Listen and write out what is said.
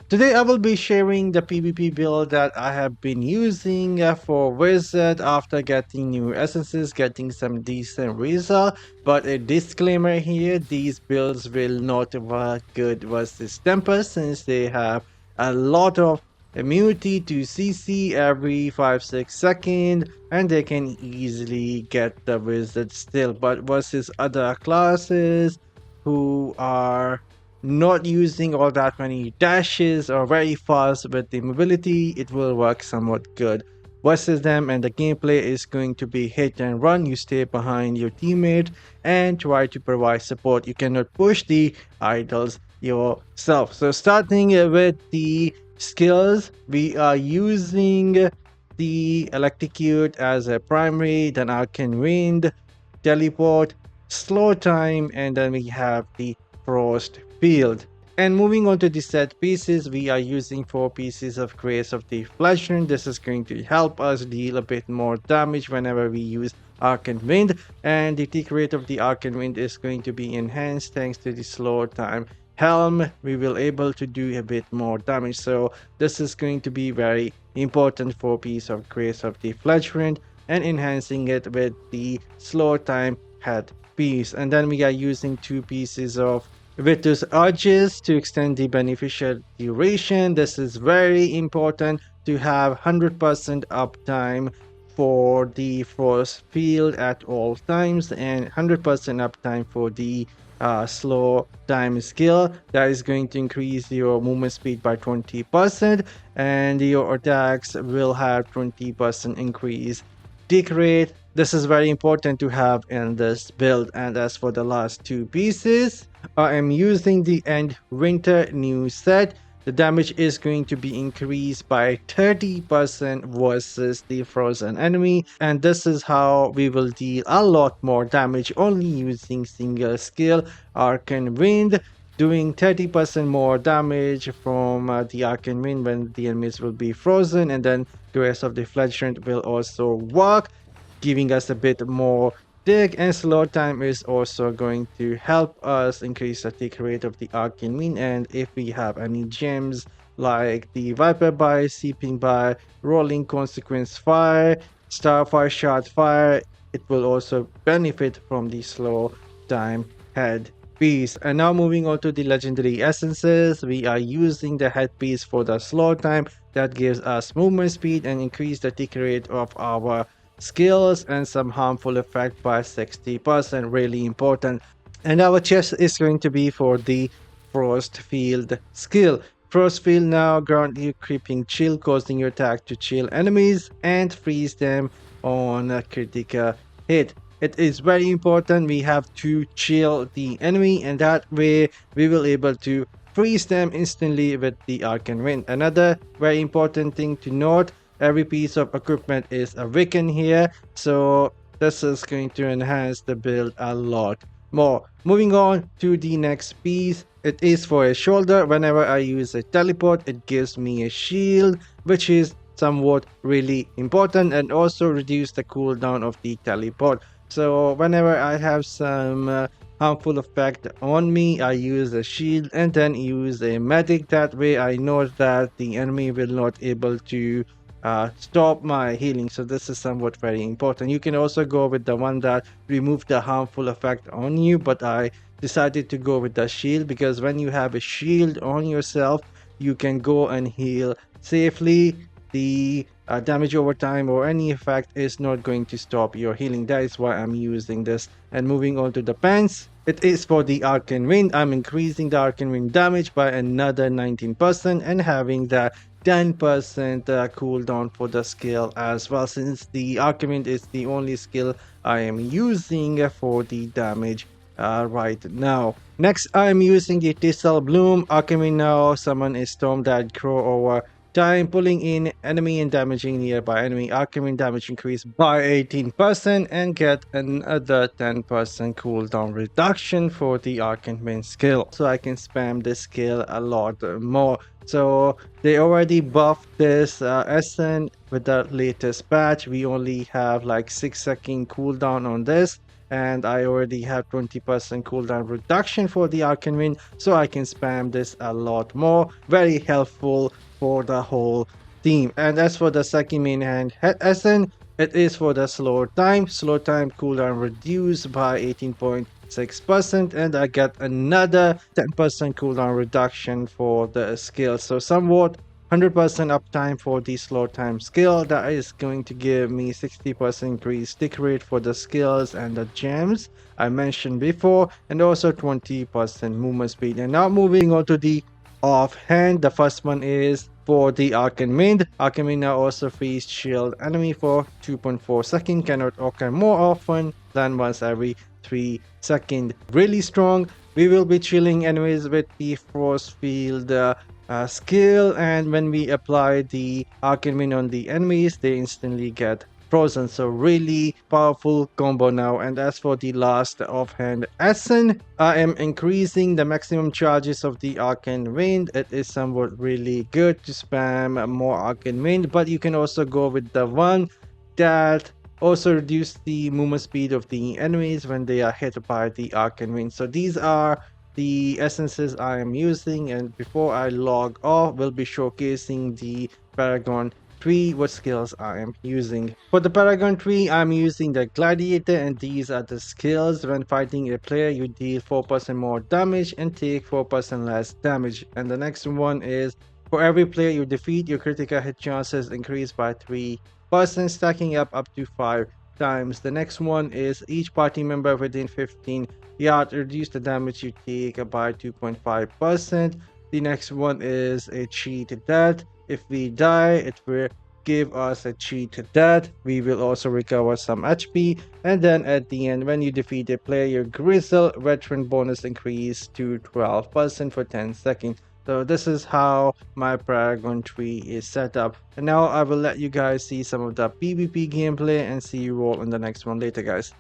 Today I will be sharing the PvP build that I have been using for Wizard after getting new essences, getting some decent result. But a disclaimer here, these builds will not work good versus Tempest since they have a lot of immunity to CC every 5-6 seconds and they can easily get the Wizard still. But versus other classes who are not using all that many dashes or very fast with the mobility, it will work somewhat good versus them. And the gameplay is going to be hit and run. You stay behind your teammate and try to provide support. You cannot push the idols yourself. So starting with the skills, we are using the electrocute as a primary, then arcane wind, teleport, slow time, and then we have the frost field. And moving on to the set pieces, we are using 4 pieces of Grace of the Fleshman. This is going to help us deal a bit more damage whenever we use Arcane Wind. And the tick rate of the Arcane Wind is going to be enhanced thanks to the slow time helm. We will able to do a bit more damage. So this is going to be very important for piece of Grace of the Fleshman and enhancing it with the slow time head piece. And then we are using 2 pieces of Vitus Arches to extend the beneficial duration. This is very important to have 100% uptime for the frost field at all times and 100% uptime for the slow time skill. That is going to increase your movement speed by 20% and your attacks will have 20% increase tick rate. This is very important to have in this build. And as for the last 2 pieces, I am using the End Winter new set. The damage is going to be increased by 30% versus the frozen enemy, and this is how we will deal a lot more damage only using single skill Arcane Wind, doing 30% more damage from the Arcane Wind when the enemies will be frozen, and then the rest of the Fledgling will also work, giving us a bit more tick, and slow time is also going to help us increase the tick rate of the Arcane Wind. And if we have any gems like the Viper Bite, Seeping Bite, Rolling Consequence Fire, Starfire Shard Fire, it will also benefit from the slow time head piece. And now moving on to the legendary essences, we are using the headpiece for the slow time that gives us movement speed and increase the tick rate of our skills and some harmful effect by 60%, really important. And our chest is going to be for the frost field skill. Frost field now grant you creeping chill, causing your attack to chill enemies and freeze them on a critical hit. It is very important we have to chill the enemy, and that way we will able to freeze them instantly with the Arcane Wind. Another very important thing to note, every piece of equipment is awakened here, so this is going to enhance the build a lot more. Moving on to the next piece, it is for a shoulder. Whenever I use a teleport, it gives me a shield, which is somewhat really important, and also reduce the cooldown of the teleport. So whenever I have some harmful effect on me, I use a shield and then use a medic. That way I know that the enemy will not able to stop my healing. So this is somewhat very important. You can also go with the one that remove the harmful effect on you, but I decided to go with the shield because when you have a shield on yourself, you can go and heal safely. The damage over time or any effect is not going to stop your healing. That is why I'm using this. And moving on to the pants, it is for the Arcane Wind. I'm increasing the Arcane Wind damage by another 19% and having the 10% cooldown for the skill as well, since the Arcane Wind is the only skill I am using for the damage right now. Next, I am using the Thistle Bloom. Arcane Wind now summon a storm that grow over time, pulling in enemy and damaging nearby enemy. Arcane Wind damage increase by 18% and get another 10% cooldown reduction for the Arcane Wind skill. So I can spam this skill a lot more. So they already buffed this SN with the latest patch. We only have like 6-second cooldown on this, and I already have 20% cooldown reduction for the Arcane Wind, so I can spam this a lot more. Very helpful for the whole team. And as for the second main hand SN, it is for the slow time cooldown reduced by 18.6%, and I get another 10% cooldown reduction for the skill. So somewhat 100% uptime for the slow time skill. That is going to give me 60% increased stick rate for the skills and the gems I mentioned before, and also 20% movement speed. And now moving on to the offhand, the first one is for the Arcane Wind. Arcane Wind now also freeze shield enemy for 2.4 seconds, cannot occur more often than once every 3 seconds. Really strong. We will be chilling enemies with the force field skill, and when we apply the Arcane Wind on the enemies, they instantly get frozen. So really powerful combo now. And as for the last offhand Essen, I am increasing the maximum charges of the Arcane Wind. It is somewhat really good to spam more Arcane Wind, but you can also go with the one that also reduce the movement speed of the enemies when they are hit by the Arcane Wind. So these are the essences I am using, and before I log off, we'll be showcasing the Paragon tree, what skills I am using. For the Paragon tree, I'm using the Gladiator, and these are the skills. When fighting a player, you deal 4% more damage and take 4% less damage. And the next one is, for every player you defeat, your critical hit chances increase by 3%, stacking up to 5 times. The next one is, each party member within 15 yards reduce the damage you take by 2.5%. The next one is a cheat death. If we die, it will give us a cheat death. We will also recover some HP. And then at the end, when you defeat a player, your Grizzle veteran bonus increase to 12% for 10 seconds. So this is how my Paragon tree is set up. And now I will let you guys see some of the PvP gameplay and see you all in the next one later, guys.